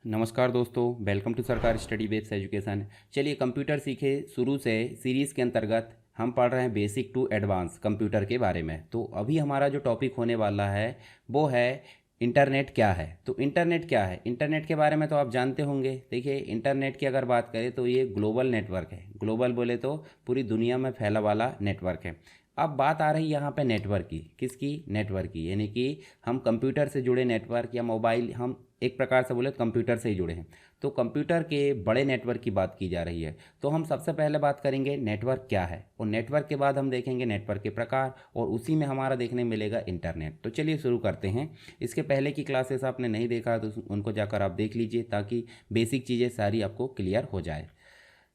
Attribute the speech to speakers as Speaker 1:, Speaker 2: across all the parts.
Speaker 1: नमस्कार दोस्तों, welcome to सरकारी स्टडी बेस्ड एजुकेशन। चलिए कंप्यूटर सीखे शुरू से सीरीज़ के अंतर्गत हम पढ़ रहे हैं बेसिक टू एडवांस कंप्यूटर के बारे में। तो अभी हमारा जो टॉपिक होने वाला है वो है इंटरनेट क्या है। तो इंटरनेट क्या है, इंटरनेट के बारे में तो आप जानते होंगे। देखिए, इंटरनेट की अगर बात करें तो ये ग्लोबल नेटवर्क है। ग्लोबल बोले तो पूरी दुनिया में फैला वाला नेटवर्क है। अब बात आ रही है यहाँ पे नेटवर्क की, किसकी? नेटवर्क की, यानी कि हम कंप्यूटर से जुड़े नेटवर्क या मोबाइल, हम एक प्रकार से बोले कंप्यूटर से ही जुड़े हैं। तो कंप्यूटर के बड़े नेटवर्क की बात की जा रही है। तो हम सबसे पहले बात करेंगे नेटवर्क क्या है, और नेटवर्क के बाद हम देखेंगे नेटवर्क के प्रकार, और उसी में हमारा देखने मिलेगा इंटरनेट। तो चलिए शुरू करते हैं। इसके पहले की क्लासेस आपने नहीं देखा तो उनको जाकर आप देख लीजिए, ताकि बेसिक चीज़ें सारी आपको क्लियर हो जाए।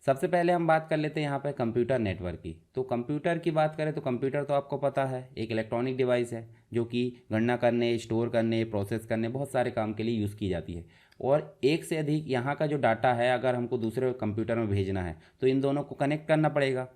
Speaker 1: सबसे पहले हम बात कर लेते हैं यहाँ पे कंप्यूटर नेटवर्क की। तो कंप्यूटर की बात करें तो कंप्यूटर तो आपको पता है एक इलेक्ट्रॉनिक डिवाइस है, जो कि गणना करने, स्टोर करने, प्रोसेस करने, बहुत सारे काम के लिए यूज़ की जाती है। और एक से अधिक यहाँ का जो डाटा है, अगर हमको दूसरे कंप्यूटर में भेजना है तो इन दोनों को कनेक्ट करना पड़ेगा।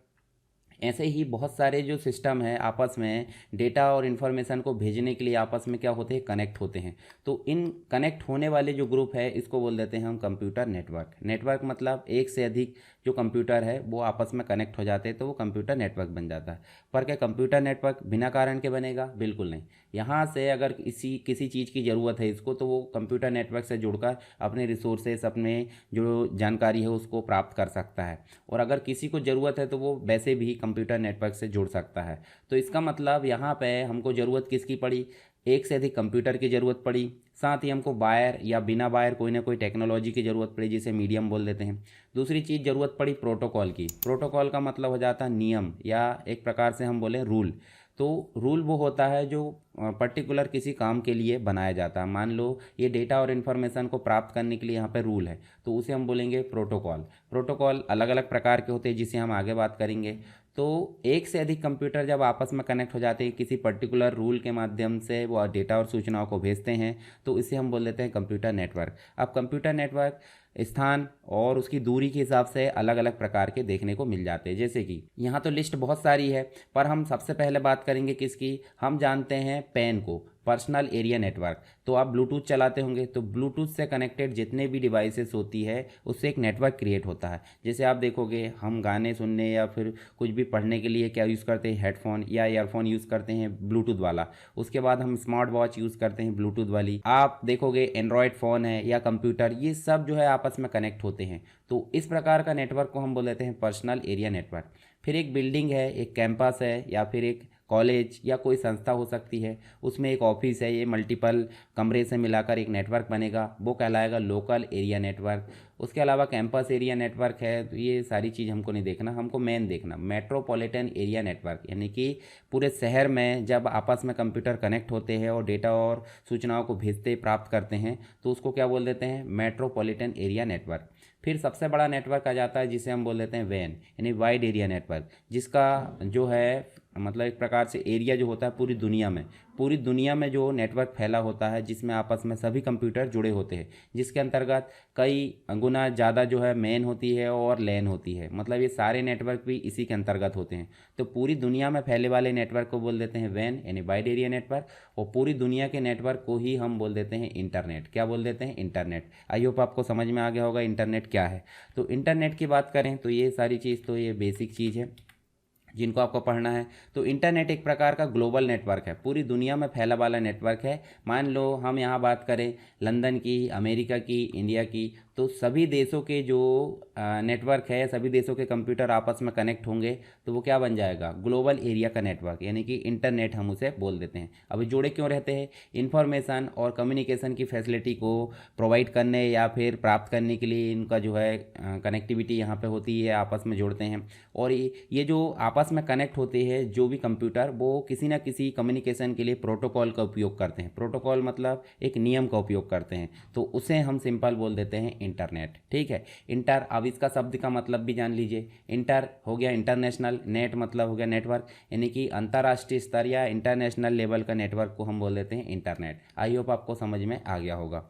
Speaker 1: ऐसे ही बहुत सारे जो सिस्टम है आपस में डेटा और इन्फॉर्मेशन को भेजने के लिए आपस में क्या होते हैं, कनेक्ट होते हैं। तो इन कनेक्ट होने वाले जो ग्रुप है इसको बोल देते हैं हम कंप्यूटर नेटवर्क। नेटवर्क मतलब एक से अधिक जो कंप्यूटर है वो आपस में कनेक्ट हो जाते हैं, तो वो कंप्यूटर नेटवर्क बन जाता है। पर क्या कंप्यूटर नेटवर्क बिना कारण के बनेगा? बिल्कुल नहीं। यहाँ से अगर किसी चीज़ की ज़रूरत है इसको, तो वो कंप्यूटर नेटवर्क से जुड़कर अपने रिसोर्सेस, अपने जो जानकारी है उसको प्राप्त कर सकता है। और अगर किसी को ज़रूरत है तो वो वैसे भी कंप्यूटर नेटवर्क से जुड़ सकता है। तो इसका मतलब यहाँ पे हमको ज़रूरत किसकी पड़ी? एक से अधिक कंप्यूटर की ज़रूरत पड़ी। साथ ही हमको वायर या बिना वायर कोई ना कोई टेक्नोलॉजी की ज़रूरत पड़ी, जिसे मीडियम बोल देते हैं। दूसरी चीज़ ज़रूरत पड़ी प्रोटोकॉल की। प्रोटोकॉल का मतलब हो जाता है नियम, या एक प्रकार से हम बोले रूल। तो रूल वो होता है जो पर्टिकुलर किसी काम के लिए बनाया जाता है। मान लो ये डेटा और इन्फॉर्मेशन को प्राप्त करने के लिए यहाँ पे रूल है, तो उसे हम बोलेंगे प्रोटोकॉल। प्रोटोकॉल अलग अलग प्रकार के होते हैं, जिसे हम आगे बात करेंगे। तो एक से अधिक कंप्यूटर जब आपस में कनेक्ट हो जाते हैं, किसी पर्टिकुलर रूल के माध्यम से वो डेटा और सूचनाओं को भेजते हैं, तो इसे हम बोल देते हैं कंप्यूटर नेटवर्क। अब कंप्यूटर नेटवर्क स्थान और उसकी दूरी के हिसाब से अलग अलग प्रकार के देखने को मिल जाते हैं। जैसे कि यहाँ तो लिस्ट बहुत सारी है, पर हम सबसे पहले बात करेंगे किसकी? हम जानते हैं पैन को, पर्सनल एरिया नेटवर्क। तो आप ब्लूटूथ चलाते होंगे, तो ब्लूटूथ से कनेक्टेड जितने भी डिवाइसेस होती है उससे एक नेटवर्क क्रिएट होता है। जैसे आप देखोगे, हम गाने सुनने या फिर कुछ भी पढ़ने के लिए क्या यूज़ करते हैं? हेडफोन या ईयरफोन यूज़ करते हैं ब्लूटूथ वाला। उसके बाद हम स्मार्ट वॉच यूज़ करते हैं ब्लूटूथ वाली। आप देखोगे एंड्रॉयड फ़ोन है या कंप्यूटर, ये सब जो है आपस में कनेक्ट होते हैं। तो इस प्रकार का नेटवर्क को हम बोल देते हैं पर्सनल एरिया नेटवर्क। फिर एक बिल्डिंग है, एक कैंपस है, या फिर एक कॉलेज या कोई संस्था हो सकती है, उसमें एक ऑफिस है, ये मल्टीपल कमरे से मिलाकर एक नेटवर्क बनेगा, वो कहलाएगा लोकल एरिया नेटवर्क। उसके अलावा कैंपस एरिया नेटवर्क है, तो ये सारी चीज़ हमको नहीं देखना, हमको मेन देखना मेट्रोपॉलिटन एरिया नेटवर्क। यानी कि पूरे शहर में जब आपस में कंप्यूटर कनेक्ट होते हैं और डेटा और सूचनाओं को भेजते प्राप्त करते हैं, तो उसको क्या बोल देते हैं? Metropolitan area network. फिर सबसे बड़ा नेटवर्क आ जाता है जिसे हम बोल देते हैं वैन, यानी वाइड एरिया नेटवर्क, जिसका जो है मतलब एक प्रकार से एरिया जो होता है पूरी दुनिया में जो नेटवर्क फैला होता है, जिसमें आपस में सभी कंप्यूटर जुड़े होते हैं, जिसके अंतर्गत कई गुना ज़्यादा जो है मेन होती है और लैन होती है। मतलब ये सारे नेटवर्क भी इसी के अंतर्गत होते हैं। तो पूरी दुनिया में फैले वाले नेटवर्क को बोल देते हैं वैन, यानी वाइड एरिया नेटवर्क। और पूरी दुनिया के नेटवर्क को ही हम बोल देते हैं इंटरनेट। क्या बोल देते हैं? इंटरनेट। आई होप आपको समझ में आ गया होगा इंटरनेट क्या है। तो इंटरनेट की बात करें तो ये सारी चीज़ तो ये बेसिक चीज़ है जिनको आपको पढ़ना है। तो इंटरनेट एक प्रकार का ग्लोबल नेटवर्क है, पूरी दुनिया में फैला वाला नेटवर्क है। मान लो हम यहाँ बात करें लंदन की, अमेरिका की, इंडिया की, तो सभी देशों के जो नेटवर्क है, सभी देशों के कंप्यूटर आपस में कनेक्ट होंगे, तो वो क्या बन जाएगा? ग्लोबल एरिया का नेटवर्क, यानी कि इंटरनेट हम उसे बोल देते हैं। अब जुड़े क्यों रहते हैं? इन्फॉर्मेशन और कम्युनिकेशन की फैसिलिटी को प्रोवाइड करने या फिर प्राप्त करने के लिए इनका जो है कनेक्टिविटी यहाँ पे होती है, आपस में जुड़ते हैं। और ये जो आपस में कनेक्ट होते हैं जो भी कंप्यूटर, वो किसी ना किसी कम्युनिकेशन के लिए प्रोटोकॉल का उपयोग करते हैं। प्रोटोकॉल मतलब एक नियम का उपयोग करते हैं, तो उसे हम सिंपल बोल देते हैं इंटरनेट। ठीक है, इंटर, अब इसका शब्द का मतलब भी जान लीजिए। इंटर हो गया इंटरनेशनल, नेट मतलब हो गया नेटवर्क, यानी कि अंतर्राष्ट्रीय स्तर या इंटरनेशनल लेवल का नेटवर्क को हम बोल देते हैं इंटरनेट। आई होप आपको समझ में आ गया होगा।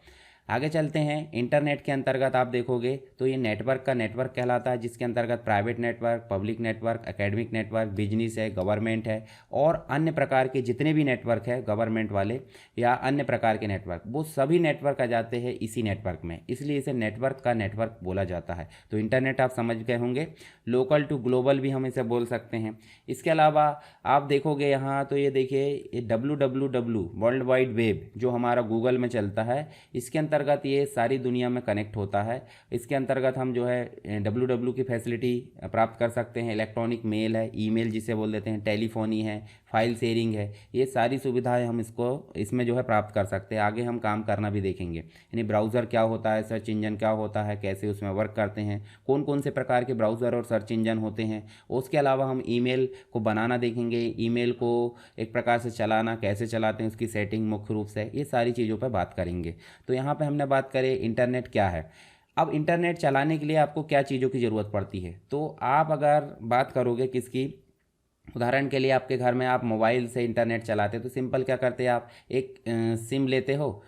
Speaker 1: आगे चलते हैं। इंटरनेट के अंतर्गत आप देखोगे तो ये नेटवर्क का नेटवर्क कहलाता है, जिसके अंतर्गत private network, public network, academic network, business है, गवर्नमेंट है और अन्य प्रकार के जितने भी नेटवर्क है गवर्नमेंट वाले या अन्य प्रकार के नेटवर्क, वो सभी नेटवर्क आ जाते हैं इसी नेटवर्क में, इसलिए इसे नेटवर्क का नेटवर्क बोला जाता है। तो इंटरनेट आप समझ गए होंगे। लोकल टू ग्लोबल भी हम इसे बोल सकते हैं। इसके अलावा आप देखोगे यहाँ तो ये देखिए www वर्ल्ड वाइड वेब जो हमारा गूगल में चलता है, इसके अंतर्गत ये सारी दुनिया में कनेक्ट होता है। इसके अंतर्गत हम जो है www की फैसिलिटी प्राप्त कर सकते हैं। इलेक्ट्रॉनिक मेल है, ईमेल जिसे बोल देते हैं, टेलीफोनी है, फाइल शेयरिंग है, ये सारी सुविधाएं हम इसमें जो है प्राप्त कर सकते हैं। आगे हम काम करना भी देखेंगे, यानी ब्राउज़र क्या होता है, सर्च इंजन क्या होता है, कैसे उसमें वर्क करते हैं, कौन कौन से प्रकार के ब्राउज़र और सर्च इंजन होते हैं। उसके अलावा हम ईमेल को बनाना देखेंगे, ईमेल को एक प्रकार से चलाना कैसे चलाते हैं, उसकी सेटिंग मुख्य रूप से, ये सारी चीज़ों पर बात करेंगे। तो यहाँ पर हमने बात करें इंटरनेट क्या है। अब इंटरनेट चलाने के लिए आपको क्या चीज़ों की ज़रूरत पड़ती है, तो आप अगर बात करोगे किसकी, उदाहरण के लिए आपके घर में आप मोबाइल से इंटरनेट चलाते हो तो सिंपल क्या करते हैं, आप एक सिम लेते हो,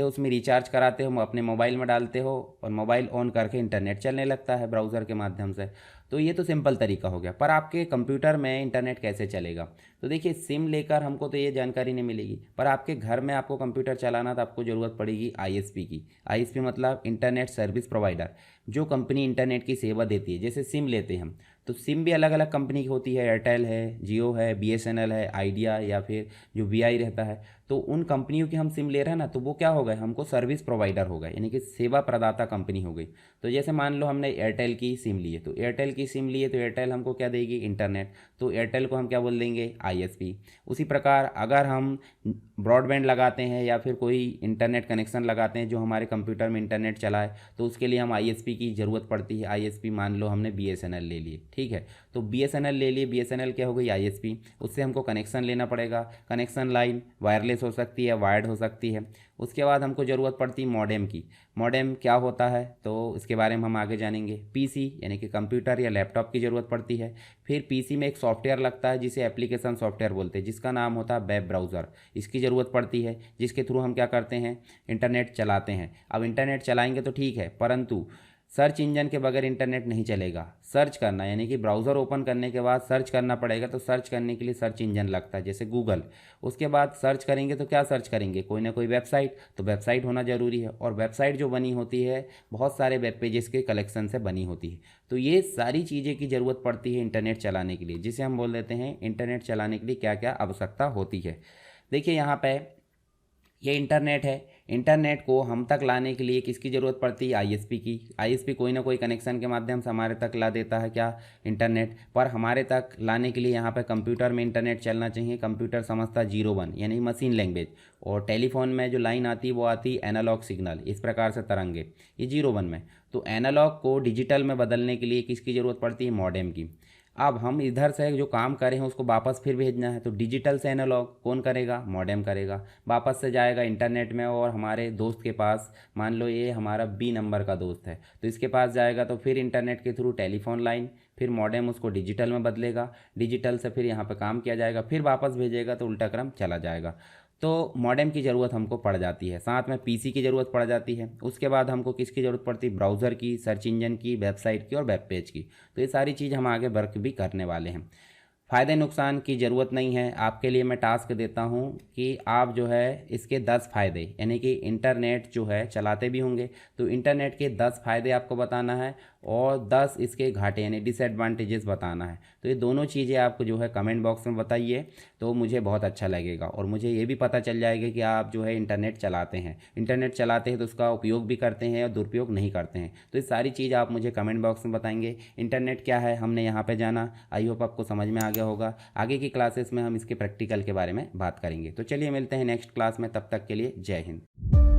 Speaker 1: उसमें रिचार्ज कराते हो, अपने मोबाइल में डालते हो और मोबाइल ऑन करके इंटरनेट चलने लगता है ब्राउज़र के माध्यम से। तो ये तो सिंपल तरीका हो गया। पर आपके कंप्यूटर में इंटरनेट कैसे चलेगा, तो देखिए सिम लेकर हमको तो ये जानकारी नहीं मिलेगी, पर आपके घर में आपको कंप्यूटर चलाना तो आपको ज़रूरत पड़ेगी आईएसपी की। आईएसपी मतलब इंटरनेट सर्विस प्रोवाइडर, जो कंपनी इंटरनेट की सेवा देती है। जैसे सिम लेते हैं हम, तो सिम भी अलग अलग कंपनी की होती है, एयरटेल है, जियो है, बीएसएनएल है, आइडिया या फिर जो वीआई रहता है। तो उन कंपनियों की हम सिम ले रहे हैं ना, तो वो क्या हो गए, हमको सर्विस प्रोवाइडर हो गए, यानी कि सेवा प्रदाता कंपनी हो गई। तो जैसे मान लो हमने एयरटेल की सिम ली है, तो एयरटेल की सिम लिए तो एयरटेल हमको क्या देगी, इंटरनेट, तो एयरटेल को हम क्या बोल देंगे, आईएसपी। उसी प्रकार अगर हम ब्रॉडबैंड लगाते हैं या फिर कोई इंटरनेट कनेक्शन लगाते हैं जो हमारे कंप्यूटर में इंटरनेट चलाए, तो उसके लिए हम आईएसपी की ज़रूरत पड़ती है। आईएसपी मान लो हमने बीएसएनएल ले लिए, ठीक है, तो बीएसएनएल ले लिए, बीएसएनएल क्या हो गई, आईएसपी। उससे हमको कनेक्शन लेना पड़ेगा। कनेक्शन लाइन वायरलेस हो सकती है, वायर्ड हो सकती है। उसके बाद हमको ज़रूरत पड़ती है मॉडेम की। मॉडेम क्या होता है तो इसके बारे में हम आगे जानेंगे। पीसी यानी कि कंप्यूटर या लैपटॉप की ज़रूरत पड़ती है। फिर पीसी में एक सॉफ्टवेयर लगता है जिसे एप्लीकेशन सॉफ्टवेयर बोलते हैं, जिसका नाम होता है वेब ब्राउज़र। इसकी ज़रूरत पड़ती है, जिसके थ्रू हम क्या करते हैं, इंटरनेट चलाते हैं। अब इंटरनेट चलाएंगे तो ठीक है, परंतु सर्च इंजन के बगैर इंटरनेट नहीं चलेगा। सर्च करना यानी कि ब्राउज़र ओपन करने के बाद सर्च करना पड़ेगा, तो सर्च करने के लिए सर्च इंजन लगता है जैसे गूगल। उसके बाद सर्च करेंगे तो क्या सर्च करेंगे, कोई ना कोई वेबसाइट, तो वेबसाइट होना ज़रूरी है। और वेबसाइट जो बनी होती है बहुत सारे वेब पेजेस के कलेक्शन से बनी होती है। तो ये सारी चीज़ें की ज़रूरत पड़ती है इंटरनेट चलाने के लिए, जिसे हम बोल देते हैं इंटरनेट चलाने के लिए क्या क्या आवश्यकता होती है। देखिए यहाँ पे ये इंटरनेट है। इंटरनेट को हम तक लाने के लिए किसकी ज़रूरत पड़ती है, आईएसपी की। आईएसपी कोई ना कोई कनेक्शन के माध्यम से हमारे तक ला देता है क्या, इंटरनेट। पर हमारे तक लाने के लिए यहाँ पे कंप्यूटर में इंटरनेट चलना चाहिए। कंप्यूटर समझता 01 यानी मशीन लैंग्वेज, और टेलीफोन में जो लाइन आती है वो आती है एनालॉग सिग्नल, इस प्रकार से तरंगे, ये 01 में। तो एनालॉग को डिजिटल में बदलने के लिए किसकी ज़रूरत पड़ती है, मॉडेम की। अब हम इधर से जो काम करें हैं उसको वापस फिर भेजना है, तो डिजिटल से एनालॉग कौन करेगा, मॉडेम करेगा। वापस से जाएगा इंटरनेट में और हमारे दोस्त के पास, मान लो ये हमारा बी नंबर का दोस्त है, तो इसके पास जाएगा तो फिर इंटरनेट के थ्रू टेलीफोन लाइन, फिर मॉडेम उसको डिजिटल में बदलेगा, डिजिटल से फिर यहाँ पे काम किया जाएगा, फिर वापस भेजेगा, तो उल्टा क्रम चला जाएगा। तो मॉडेम की ज़रूरत हमको पड़ जाती है, साथ में पीसी की ज़रूरत पड़ जाती है। उसके बाद हमको किसकी ज़रूरत पड़ती है, ब्राउज़र की, सर्च इंजन की, वेबसाइट की और वेब पेज की। तो ये सारी चीज़ हम आगे वर्क भी करने वाले हैं। फ़ायदे नुकसान की ज़रूरत नहीं है, आपके लिए मैं टास्क देता हूँ कि आप जो है इसके 10 फ़ायदे, यानी कि इंटरनेट जो है चलाते भी होंगे तो इंटरनेट के 10 फ़ायदे आपको बताना है और 10 इसके घाटे यानी डिसएडवांटेजेस बताना है। तो ये दोनों चीज़ें आपको जो है कमेंट बॉक्स में बताइए, तो मुझे बहुत अच्छा लगेगा और मुझे ये भी पता चल जाएगा कि आप जो है इंटरनेट चलाते हैं। इंटरनेट चलाते हैं तो उसका उपयोग भी करते हैं और दुरुपयोग नहीं करते हैं। तो ये सारी चीज़ आप मुझे कमेंट बॉक्स में बताएंगे। इंटरनेट क्या है हमने यहाँ पर जाना, आई होप आपको समझ में आ गया होगा। आगे की क्लासेस में हम इसके प्रैक्टिकल के बारे में बात करेंगे। तो चलिए मिलते हैं नेक्स्ट क्लास में, तब तक के लिए जय हिंद।